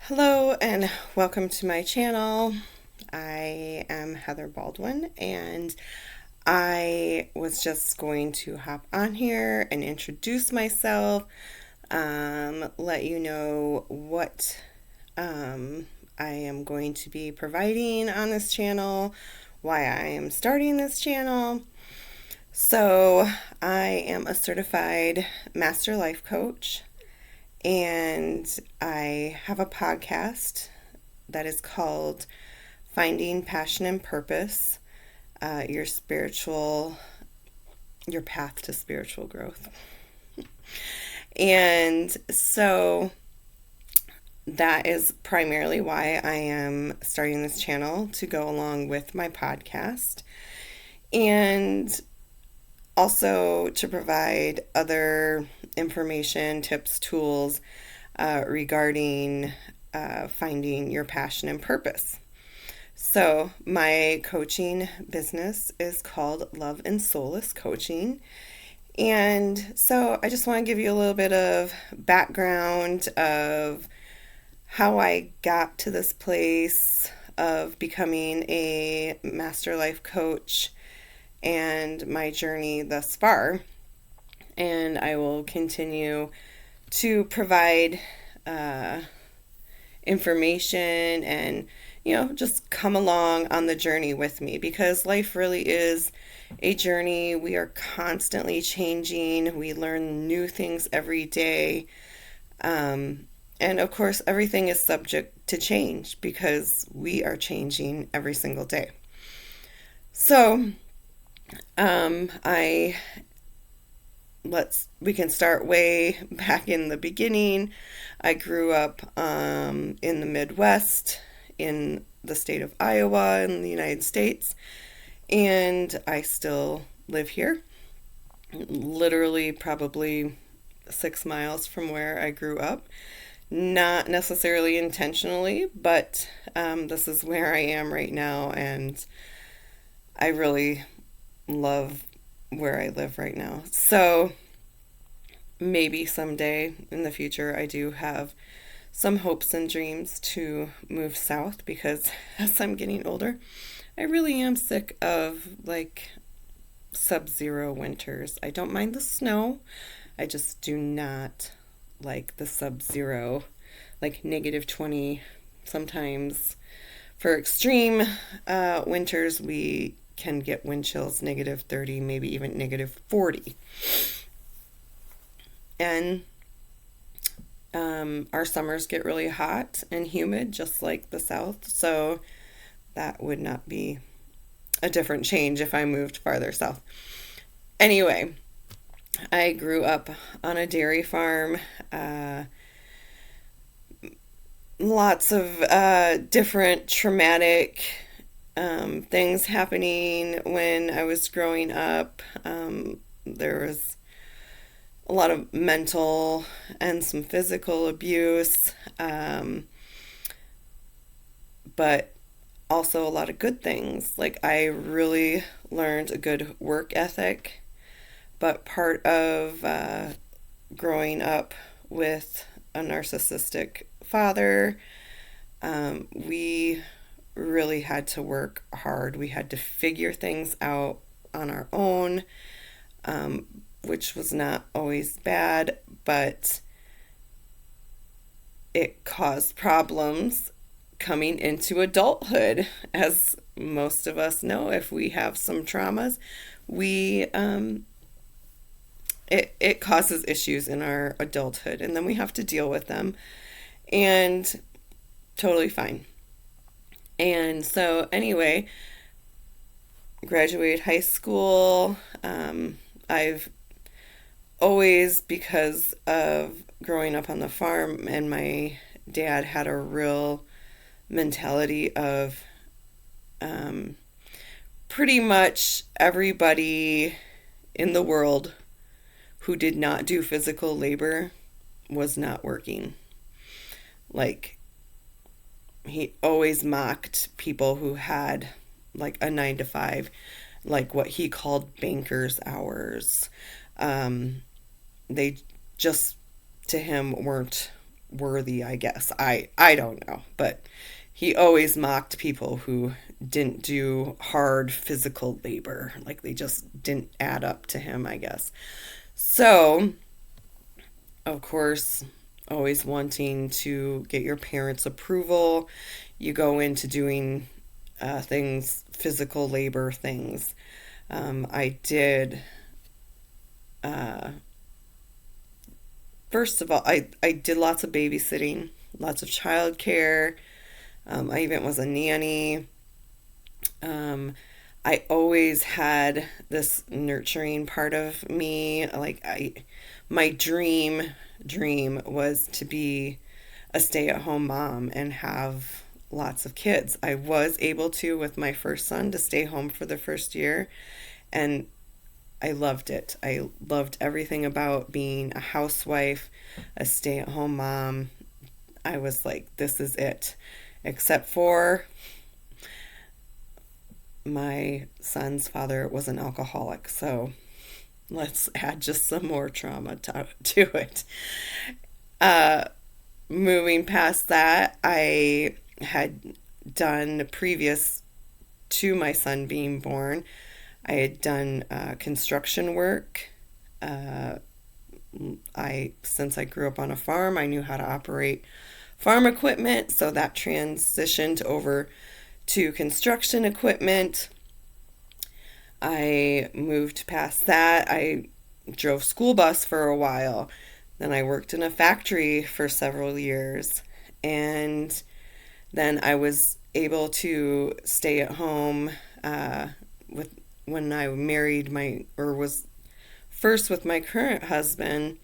Hello and welcome to my channel. I am Heather Baldwin and I was just going to hop on here and introduce myself, let you know what I am going to be providing on this channel, why I am starting this channel. So, I am a certified master life coach and I have a podcast that is called Finding Passion and Purpose, your path to spiritual growth. And so that is primarily why I am starting this channel, to go along with my podcast and also to provide other information, tips, tools regarding finding your passion and purpose. So, my coaching business is called Love and Solace Coaching. And so, I just want to give you a little bit of background of how I got to this place of becoming a master life coach and my journey thus far. And I will continue to provide information and, just come along on the journey with me, because life really is a journey. We are constantly changing. We learn new things every day. And of course, everything is subject to change because we are changing every single day. So, we can start way back in the beginning. I grew up in the Midwest, in the state of Iowa in the United States, and I still live here, literally probably 6 miles from where I grew up. Not necessarily intentionally, but this is where I am right now, and I really love where I live right now. So maybe someday in the future I do have some hopes and dreams to move south, because as I'm getting older, I really am sick of sub-zero winters. I don't mind the snow. I just do not like the sub-zero, like -20 sometimes. For extreme winters, we can get wind chills -30, maybe even -40. And our summers get really hot and humid, just like the South. So that would not be a different change if I moved farther south. Anyway, I grew up on a dairy farm. Lots of different traumatic things happening when I was growing up. There was a lot of mental and some physical abuse, but also a lot of good things. I really learned a good work ethic, but part of growing up with a narcissistic father, we really had to work hard. We had to figure things out on our own, which was not always bad, but it caused problems coming into adulthood. As most of us know, if we have some traumas, it causes issues in our adulthood, and then we have to deal with them, and totally fine. And so anyway, graduated high school. I've always, because of growing up on the farm, and my dad had a real mentality of pretty much everybody in the world who did not do physical labor was not working. He always mocked people who had a 9 to 5, what he called banker's hours. They just, to him, weren't worthy, I guess. I don't know, but he always mocked people who didn't do hard physical labor. Like they just didn't add up to him, I guess. So, of course, always wanting to get your parents' approval, you go into doing things, physical labor things. I did, uh, first of all, I did lots of babysitting, lots of childcare. I even was a nanny. Um, I always had this nurturing part of me. My dream was to be a stay-at-home mom and have lots of kids. I was able to with my first son to stay home for the first year, and I loved it. I loved everything about being a housewife, a stay-at-home mom. I was like, this is it. Except for my son's father was an alcoholic, so let's add just some more trauma to it. Uh, Moving past that, I had done previous to my son being born, I had done construction work. Uh, since I grew up on a farm, I knew how to operate farm equipment, so that transitioned over to construction equipment. I moved past that. I drove school bus for a while. Then I worked in a factory for several years. And then I was able to stay at home with when I married or was first with my current husband.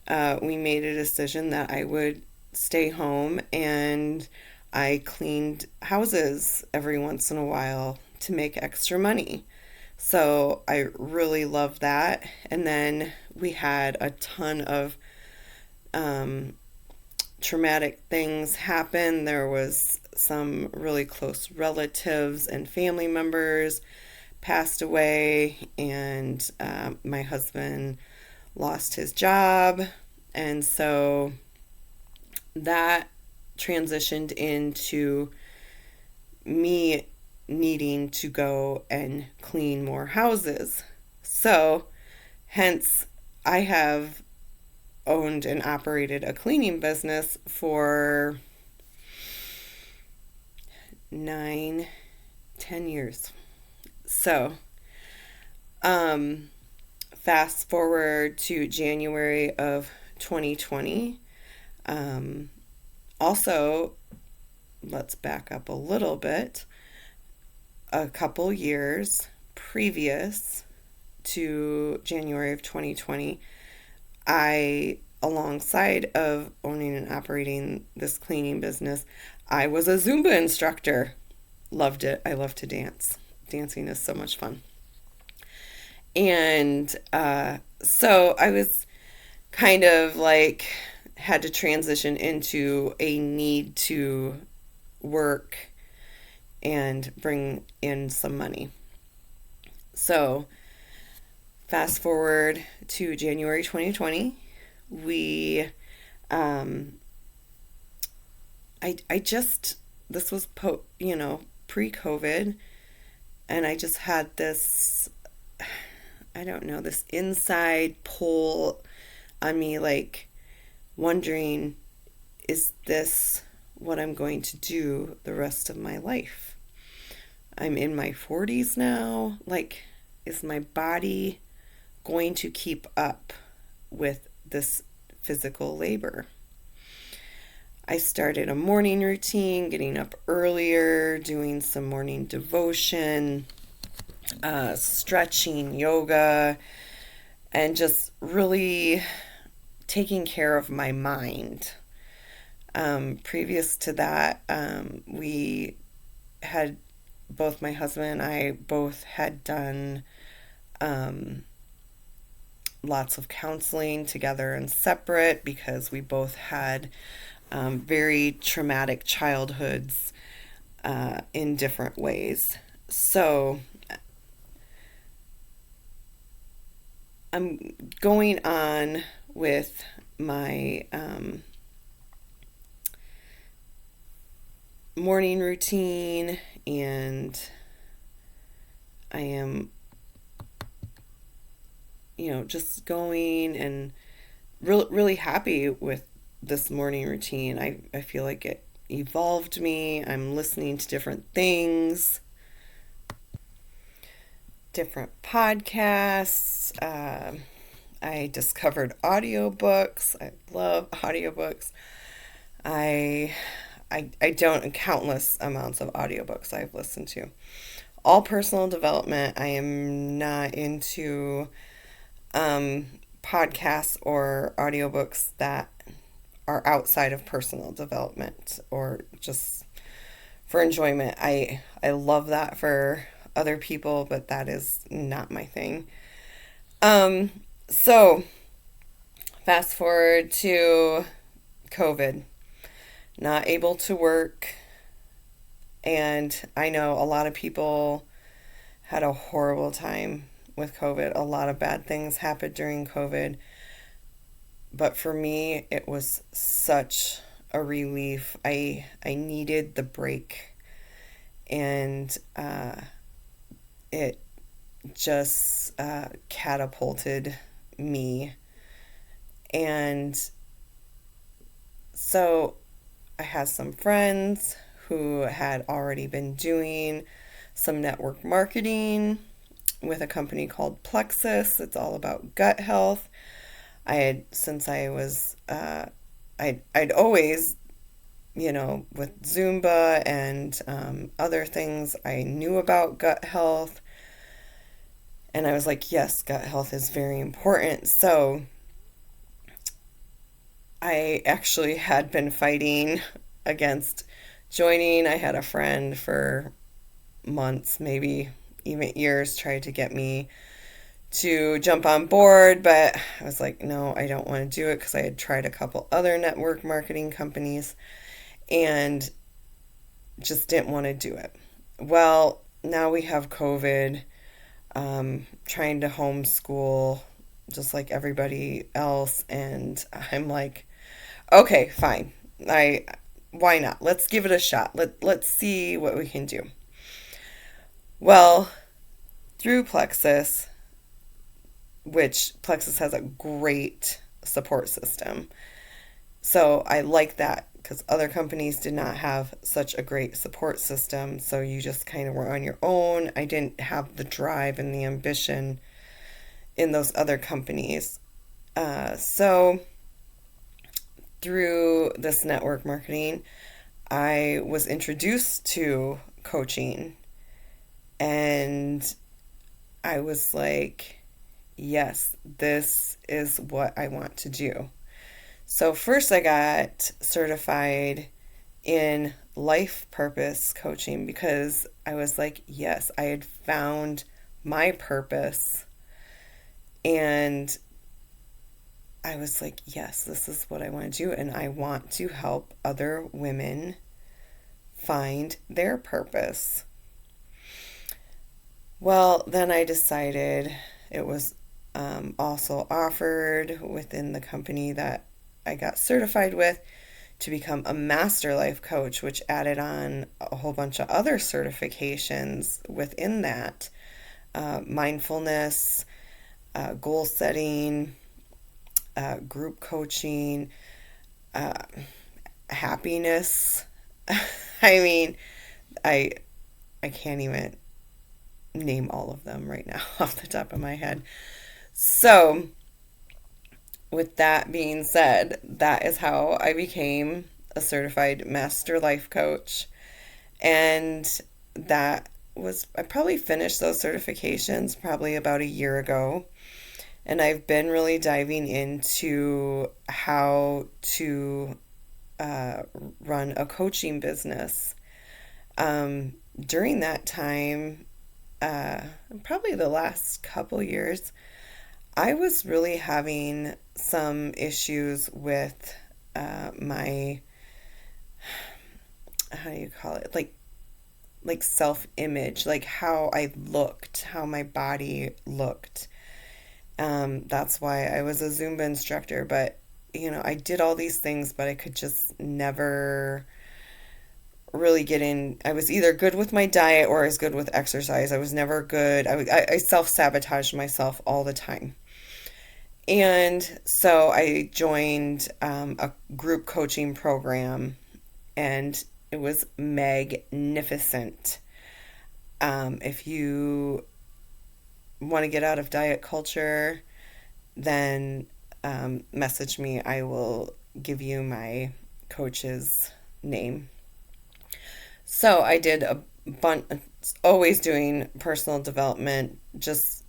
We made a decision that I would stay home, and I cleaned houses every once in a while to make extra money. So I really loved that. And then we had a ton of um, traumatic things happen. There was some really close relatives and family members passed away, and my husband lost his job. And so that transitioned into me needing to go and clean more houses. So, hence, I have owned and operated a cleaning business for 9, 10 years. So, um, fast forward to January of 2020. Um, Also, let's back up a little bit. A couple years previous to January of 2020, I, alongside of owning and operating this cleaning business, I was a Zumba instructor. Loved it. I love to dance. Dancing is so much fun. And so I was kind of like had to transition into a need to work and bring in some money. So, fast forward to January 2020, we, um, I just, this was, pre-COVID, and I just had this, I don't know, this inside pull on me, like, wondering, is this what I'm going to do the rest of my life? I'm in my 40s now. Like, is my body going to keep up with this physical labor? I started a morning routine, getting up earlier, doing some morning devotion, stretching, yoga, and just really taking care of my mind. Previous to that, we had, both my husband and I both had done lots of counseling together and separate because we both had very traumatic childhoods in different ways. So I'm going on with my morning routine, and I am, just going and really happy with this morning routine. I feel like it evolved me. I'm listening to different things, different podcasts. I discovered audiobooks. I love audiobooks. I I don't countless amounts of audiobooks I've listened to. All personal development. I am not into podcasts or audiobooks that are outside of personal development or just for enjoyment. I love that for other people, but that is not my thing. Um so fast forward to COVID. Not able to work, and I know a lot of people had a horrible time with COVID. A lot of bad things happened during COVID. But for me, it was such a relief. I needed the break, and it just catapulted me. And so I had some friends who had already been doing some network marketing with a company called Plexus. It's all about gut health. I had, since I was, I'd always, with Zumba and other things, I knew about gut health. And I was like, yes, gut health is very important. So I actually had been fighting against joining. I had a friend for months, maybe even years, tried to get me to jump on board, but I was like, no, I don't want to do it because I had tried a couple other network marketing companies and just didn't want to do it. Well, now we have COVID, trying to homeschool just like everybody else, and I'm like, okay, fine. Why not? Let's give it a shot. Let's see what we can do. Well, through Plexus, which Plexus has a great support system. So I like that because other companies did not have such a great support system. So you just kind of were on your own. I didn't have the drive and the ambition in those other companies. So through this network marketing, I was introduced to coaching, and I was like, yes, this is what I want to do. So first I got certified in life purpose coaching because I was like, yes, I had found my purpose, and I was like, yes, this is what I want to do, and I want to help other women find their purpose. Well, then I decided it was also offered within the company that I got certified with to become a master life coach, which added on a whole bunch of other certifications within that, mindfulness, goal setting, group coaching, uh, happiness. I mean, I I can't even name all of them right now off the top of my head. So, with that being said, that is how I became a certified master life coach. And I probably finished those certifications probably about a year ago. And I've been really diving into how to run a coaching business. During that time, probably the last couple years, I was really having some issues with my, how do you call it? Like self-image, like how I looked, how my body looked. That's why I was a Zumba instructor, but I did all these things, but I could just never really get in. I was either good with my diet or I was good with exercise. I was never good. I self-sabotaged myself all the time. And so I joined a group coaching program, and it was magnificent. If you want to get out of diet culture, then message me. I will give you my coach's name. So I did a bunch, always doing personal development, just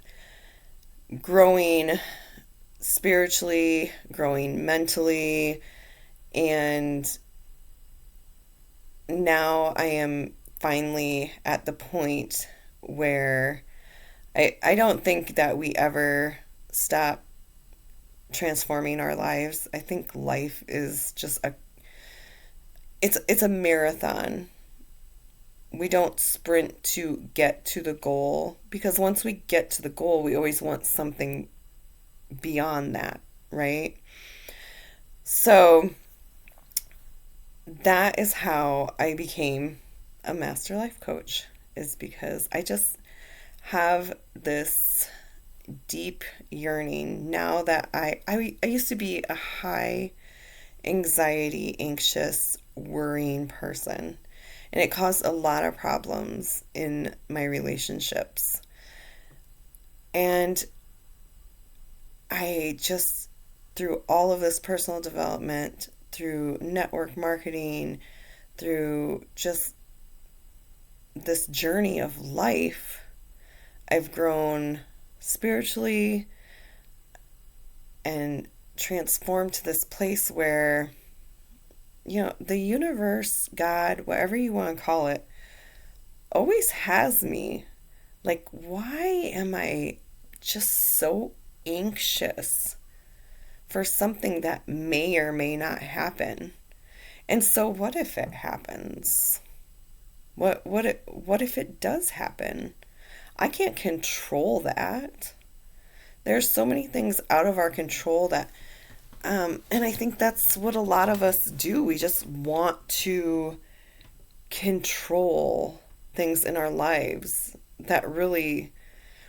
growing spiritually, growing mentally, and now I am finally at the point where I don't think that we ever stop transforming our lives. I think life is just it's a marathon. We don't sprint to get to the goal, because once we get to the goal, we always want something beyond that, right? So that is how I became a master life coach, is because I just have this deep yearning now that I used to be a high anxiety, anxious, worrying person. And it caused a lot of problems in my relationships. And I just, through all of this personal development, through network marketing, through just this journey of life, I've grown spiritually and transformed to this place where, the universe, God, whatever you want to call it, always has me. Like, why am I just so anxious for something that may or may not happen? And so what if it happens? What if it does happen? I can't control that. There's so many things out of our control that and I think that's what a lot of us do. We just want to control things in our lives that really,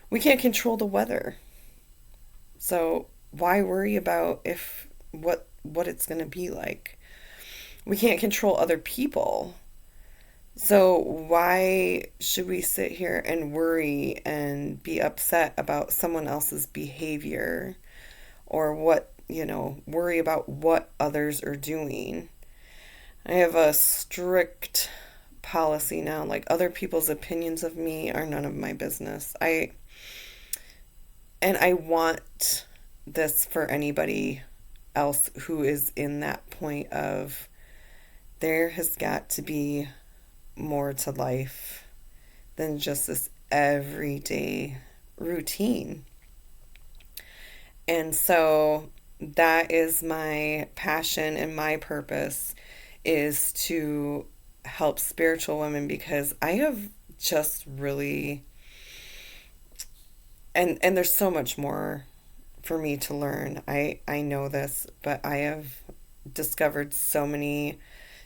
we can't control the weather. So why worry about if what it's going to be like? We can't control other people. So why should we sit here and worry and be upset about someone else's behavior, or worry about what others are doing? I have a strict policy now, like other people's opinions of me are none of my business. I want this for anybody else who is in that point of, there has got to be more to life than just this everyday routine. And so that is my passion and my purpose, is to help spiritual women, because I have just really, and there's so much more for me to learn. I know this, but I have discovered so many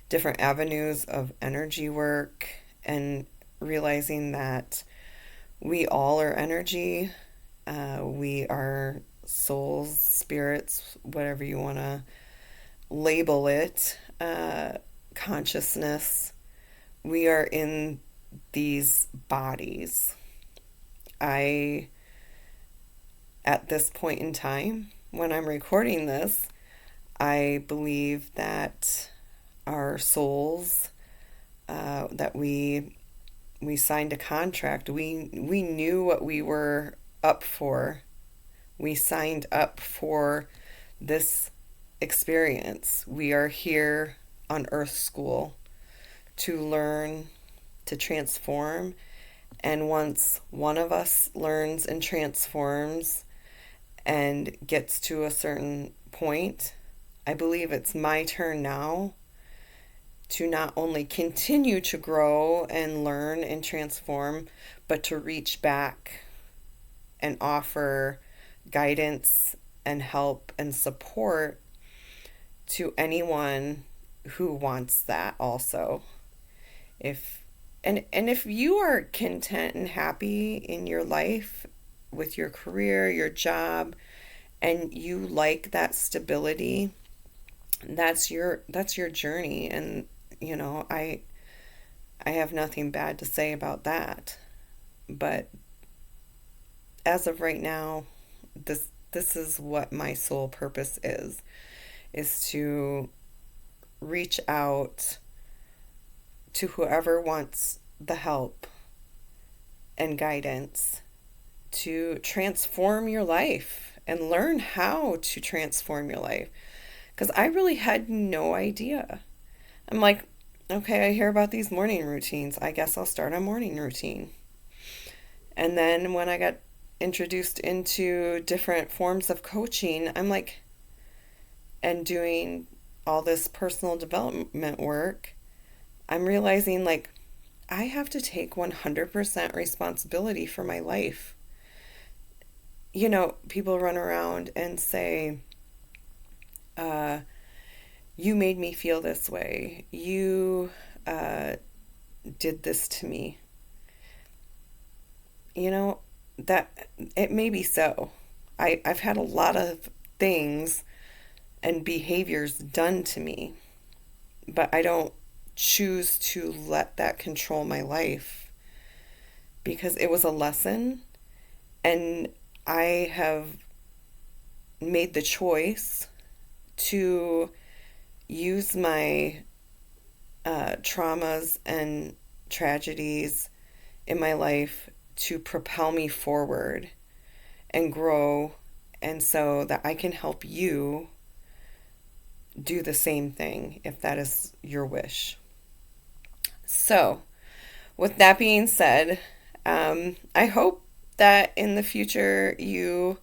different avenues of energy work, and realizing that we all are energy. We are souls, spirits, whatever you want to label it, consciousness. We are in these bodies. I, at this point in time, when I'm recording this, I believe that our souls, that we signed a contract. We knew what we were up for. We signed up for this experience. We are here on Earth School to learn, to transform. And once one of us learns and transforms and gets to a certain point, I believe it's my turn now to not only continue to grow and learn and transform, but to reach back and offer guidance and help and support to anyone who wants that also. If and if you are content and happy in your life with your career, your job, and you like that stability, that's your journey. And I have nothing bad to say about that. But as of right now, this is what my sole purpose is to reach out to whoever wants the help and guidance to transform your life and learn how to transform your life. Because I really had no idea. I'm like, okay, I hear about these morning routines. I guess I'll start a morning routine. And then when I got introduced into different forms of coaching, I'm like, and doing all this personal development work, I'm realizing like I have to take 100% responsibility for my life. People run around and say, uh, you made me feel this way. You uh, did this to me. You know, that it may be so. I've had a lot of things and behaviors done to me, but I don't choose to let that control my life because it was a lesson, and I have made the choice to use my traumas and tragedies in my life to propel me forward and grow, and so that I can help you do the same thing if that is your wish. So, with that being said, I hope that in the future you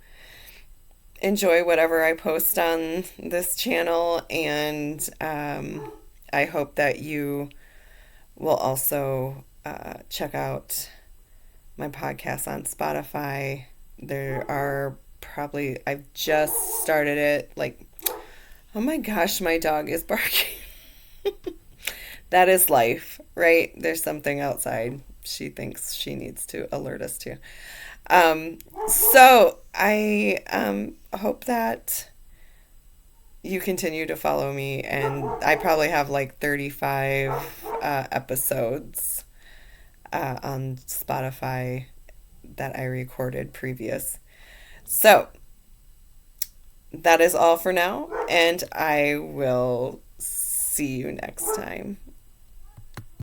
enjoy whatever I post on this channel, and I hope that you will also check out my podcast on Spotify. There are probably, I've just started it. Like, oh my gosh, my dog is barking. That is life, right? There's something outside she thinks she needs to alert us to. Um, so I hope that you continue to follow me, and I probably have like 35 episodes on Spotify that I recorded previous. So that is all for now, and I will see you next time.